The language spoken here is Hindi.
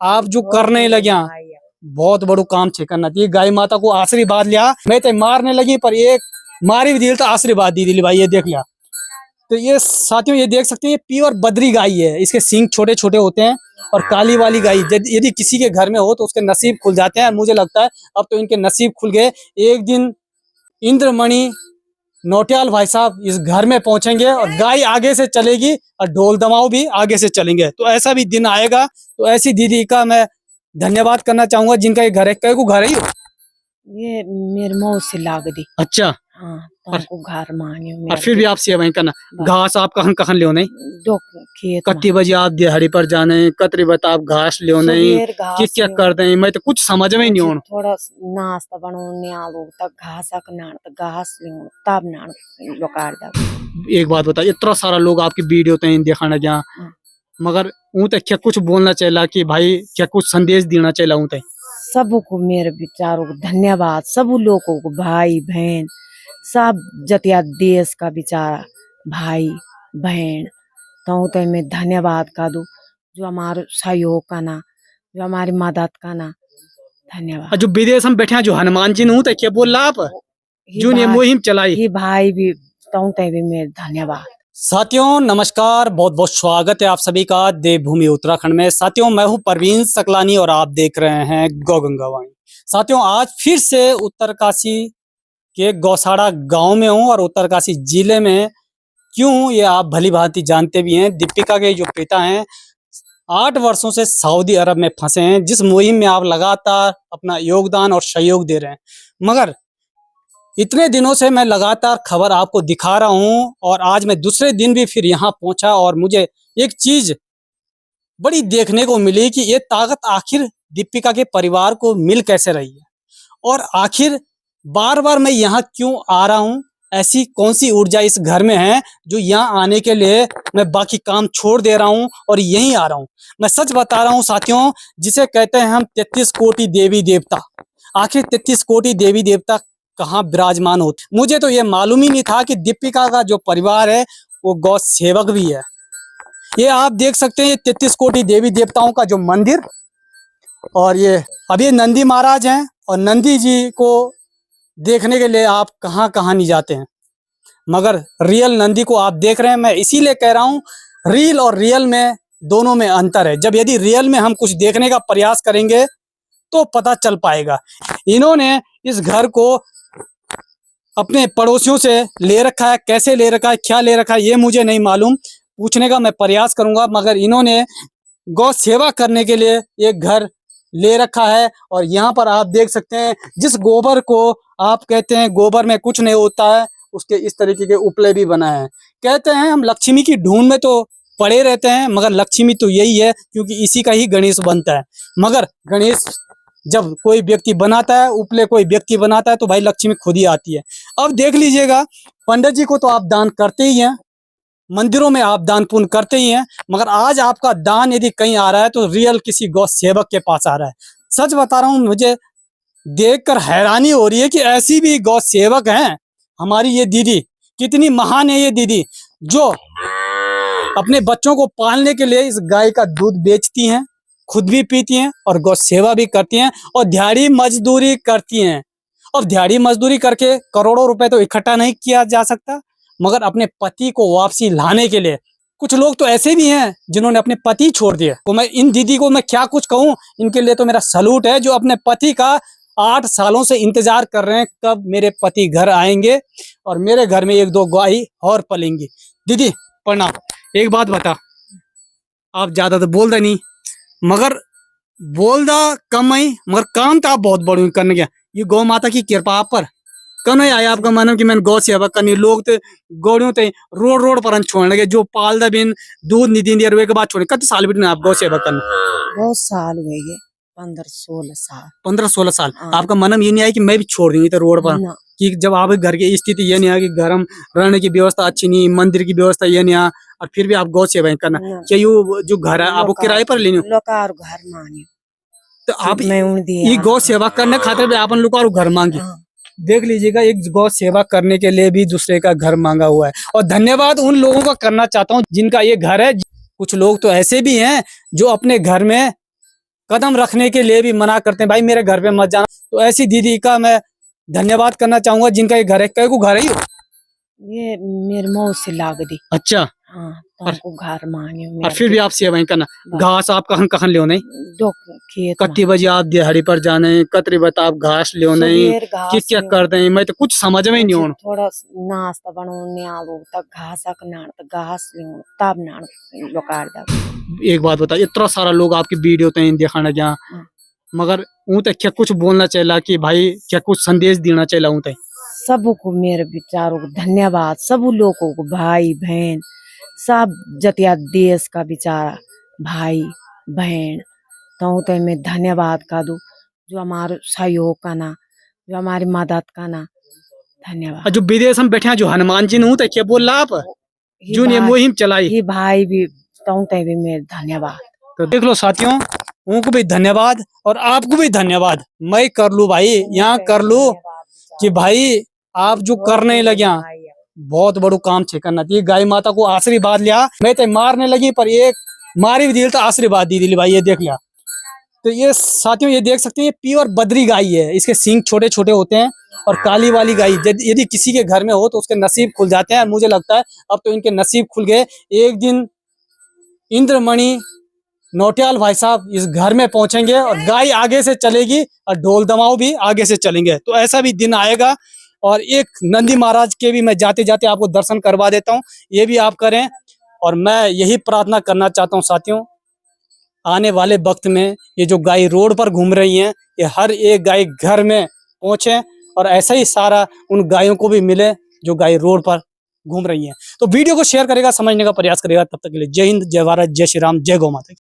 आप जो करने लगे बहुत बड़ो काम छे करना चाहिए। गाय माता को आशीर्वाद लिया, मैं तो मारने लगी पर एक मारी भी दी तो आशीर्वाद दी दिली भाई, ये देख लिया। तो ये साथियों ये देख सकते हैं, ये प्योर बद्री गाय है। इसके सींग छोटे छोटे होते हैं और काली वाली गाय यदि किसी के घर में हो तो उसके नसीब खुल जाते हैं। मुझे लगता है अब तो इनके नसीब खुल गए। एक दिन इंद्रमणि नौटियाल भाई साहब इस घर में पहुंचेंगे और गाय आगे से चलेगी और ढोल दमाऊ भी आगे से चलेंगे। तो ऐसा भी दिन आएगा। तो ऐसी दीदी का मैं धन्यवाद करना चाहूंगा जिनका ये घर है। कई को घर है ये मेरे मौसी लाग दी। अच्छा, हाँ, तो घर मांगे और फिर भी आप सेवाएं करना। घास आप कहाँ कहाँ ले नहीं दो खेत कत्ती बजे आप दिहाड़ी पर जाने कतरी बता आप घास ले नहीं कि क्या कर दे, मैं तो कुछ समझ में नहीं आना। थोड़ा नाश्ता बनाने आलू तक घास नाड़ तक घास ले तब नाड़ लोकार दा। एक बात बता, इतना सारा लोग आपकी वीडियो तो दिखाना गया, मगर ऊ तो क्या कुछ बोलना चाहिए कि भाई क्या कुछ संदेश देना चाहिए ऊ तो सबको मेरे विचारों को धन्यवाद। सब लोगों को भाई बहन सब जतिया देश का बेचारा भाई बहन तो मैं धन्यवाद का दूं जो हमारे सहयोग का ना, जो हमारी मदद का ना। धन्यवाद। जो विदेश में बैठे हैं जो हनुमान जी ने क्या बोल रहा आप जो ये मुहिम चलाई ही भाई भी तो भी मेरे धन्यवाद। साथियों नमस्कार, बहुत बहुत स्वागत है आप सभी का देवभूमि उत्तराखंड में। साथियों मैं हूं परवीन सकलानी और आप देख रहे हैं गौ गंगा वाणी। साथियों आज फिर से उत्तरकाशी के गौसाड़ा गांव में हूं और उत्तरकाशी जिले में क्यों ये आप भली भांति जानते भी हैं। दीपिका के जो पिता हैं 8 वर्षों से सऊदी अरब में फंसे हैं, जिस मुहिम में आप लगातार अपना योगदान और सहयोग दे रहे हैं। मगर इतने दिनों से मैं लगातार खबर आपको दिखा रहा हूं और आज मैं दूसरे दिन भी फिर यहाँ पहुंचा और मुझे एक चीज बड़ी देखने को मिली कि ये ताकत आखिर दीपिका के परिवार को मिल कैसे रही है और आखिर बार बार मैं यहाँ क्यों आ रहा हूँ। ऐसी कौन सी ऊर्जा इस घर में है जो यहाँ आने के लिए मैं बाकी काम छोड़ दे रहा हूँ और यहीं आ रहा हूँ। मैं सच बता रहा हूँ साथियों, जिसे कहते हैं हम 33 कोटि देवी देवता, आखिर 33 कोटि देवी देवता कहाँ विराजमान होते। मुझे तो ये मालूम ही नहीं था कि दीपिका का जो परिवार है वो गौ सेवक भी है। ये आप देख सकते हैं ये 33 कोटि देवी देवताओं का जो मंदिर, और ये अभी नंदी महाराज हैं और नंदी जी को देखने के लिए आप कहाँ कहाँ नहीं जाते हैं, मगर रियल नंदी को आप देख रहे हैं। मैं इसीलिए कह रहा हूँ रील और रियल में दोनों में अंतर है। जब यदि रियल में हम कुछ देखने का प्रयास करेंगे तो पता चल पाएगा। इन्होंने इस घर को अपने पड़ोसियों से ले रखा है, कैसे ले रखा है, क्या ले रखा है ये मुझे नहीं मालूम, पूछने का मैं प्रयास करूंगा। मगर इन्होंने गौ सेवा करने के लिए एक घर ले रखा है और यहाँ पर आप देख सकते हैं जिस गोबर को आप कहते हैं गोबर में कुछ नहीं होता है, उसके इस तरीके के उपले भी बनाए हैं। कहते हैं हम लक्ष्मी की ढूंढ में तो पड़े रहते हैं, मगर लक्ष्मी तो यही है क्योंकि इसी का ही गणेश बनता है। मगर गणेश जब कोई व्यक्ति बनाता है, उपले कोई व्यक्ति बनाता है तो भाई लक्ष्मी खुद ही आती है। अब देख लीजिएगा, पंडित जी को तो आप दान करते ही हैं, मंदिरों में आप दान पुण्य करते ही हैं, मगर आज आपका दान यदि कहीं आ रहा है तो रियल किसी गौ सेवक के पास आ रहा है। सच बता रहा हूँ, मुझे देखकर हैरानी हो रही है कि ऐसी भी गौ सेवक हैं। हमारी ये दीदी कितनी महान है, ये दीदी जो अपने बच्चों को पालने के लिए इस गाय का दूध बेचती हैं, खुद भी पीती हैं और गौ सेवा भी करती हैं और दिहाड़ी मजदूरी करती हैं। अब दिहाड़ी मजदूरी करके करोड़ों रुपए तो इकट्ठा नहीं किया जा सकता, मगर अपने पति को वापसी लाने के लिए कुछ लोग तो ऐसे भी हैं जिन्होंने अपने पति छोड़ दिए। तो मैं इन दीदी को मैं क्या कुछ कहूँ, इनके लिए तो मेरा सलूट है जो अपने पति का 8 सालों से इंतजार कर रहे हैं कब मेरे पति घर आएंगे और मेरे घर में 1-2 गाय और पलेंगी। दीदी प्रणाम। एक बात बता, आप ज्यादा तो बोल रहे नहीं, मगर बोल दा कम ही, मगर काम तो आप बहुत बड़ू करने गया। ये गौ माता की कृपा आप पर कनो आया आपका मानो कि मैंने गौ सेवा करनी। लोग तो गौड़ियों ते रोड पर छोड़ने लगे जो पाल दा बिन दूध नहीं दी के बाद छोड़े। कितने साल बिटने आप गौ सेवा करना? बहुत साल हुए गए, 15-16 साल। 15-16 साल। आपका मनम ये नहीं आया कि मैं भी छोड़ दूंगी तो रोड पर, कि जब आप घर की स्थिति ये नहीं है कि घर में रहने की व्यवस्था अच्छी नहीं, मंदिर की व्यवस्था ये नहीं है और फिर भी आप गौ सेवा करना, क्या यू जो घर है आपको किराए पर लेनी लोकार घर मांगे तो आप ये गौ सेवा करने खातिर भी आपन लोग घर मांगे। देख लीजिएगा, एक गौ सेवा करने के लिए भी दूसरे का घर मांगा हुआ है। और धन्यवाद उन लोगों का करना चाहता हूँ जिनका ये घर है। कुछ लोग तो ऐसे भी हैं जो अपने घर में कदम रखने के लिए भी मना करते हैं, भाई मेरे घर पे मत जाना। तो ऐसी दीदी का मैं धन्यवाद करना चाहूंगा जिनका ये घर है। कई को घर है यो? ये मेरे मौसी लाग दी। अच्छा, हाँ, तो हमको घर मांगे और फिर भी आप सेवाएं करना। घास आप कहाँ कहाँ ले नहीं, दो खेत कत्ती बजे आप दिहाड़ी पर जाने, कतरी बता आप घास ले नहीं, क्या कर दें, मैं तो कुछ समझ में ही नहीं होना। थोड़ा नाश्ता बनाने आलू तक घास नाड़ तक घास ले तब नाड़ लोकार दा। एक बात बता, इतना सारा लोग आपकी वीडियो तो देखा ना जहाँ, हाँ। मगर ऊँ तक क्या कुछ बोलना चाहिए कि भाई क्या कुछ संदेश देना चाहिए ऊँ तक? सबको मेरे विचारों को धन्यवाद, सब लोगों को, भाई बहन सब जतिया देश का बेचारा भाई बहन, तो मैं धन्यवाद का दूं जो हमारे सहयोग का ना, जो हमारी मदद का ना, धन्यवाद। जो विदेश में बैठे हैं, जो हनुमान जी ने क्या बोल रहा आप, जो ने मुहिम चलाई, ये भाई भी तो भी मेरे धन्यवाद। तो देख लो साथियों, उनको भी धन्यवाद और आपको भी धन्यवाद। मैं कर लूं भाई, यहाँ कर लूं कि भाई आप जो करने लगे बहुत बड़ो काम छे करना। ये गाय माता को आशीर्वाद लिया, मैं तो मारने लगी पर एक मारी भी दिल तो आशीर्वाद दी दिली भाई, ये देख लिया। तो ये साथियों ये देख सकते हैं, ये प्योर बद्री गाय है, इसके सींग छोटे छोटे होते हैं और काली वाली गाय यदि किसी के घर में हो तो उसके नसीब खुल जाते हैं। मुझे लगता है अब तो इनके नसीब खुल गए। एक दिन इंद्रमणि नौटियाल भाई साहब इस घर में पहुंचेंगे और गाय आगे से चलेगी और ढोल दमाऊ भी आगे से चलेंगे। तो ऐसा भी दिन आएगा। और एक नंदी महाराज के भी मैं जाते जाते आपको दर्शन करवा देता हूँ, ये भी आप करें। और मैं यही प्रार्थना करना चाहता हूँ साथियों, आने वाले वक्त में ये जो गाय रोड पर घूम रही हैं, ये हर एक गाय घर में पहुंचे और ऐसा ही सारा उन गायों को भी मिले जो गाय रोड पर घूम रही हैं। तो वीडियो को शेयर करेगा, समझने का प्रयास करेगा। तब तक के लिए जय हिंद, जय भारत, जय श्री राम, जय गौ माता।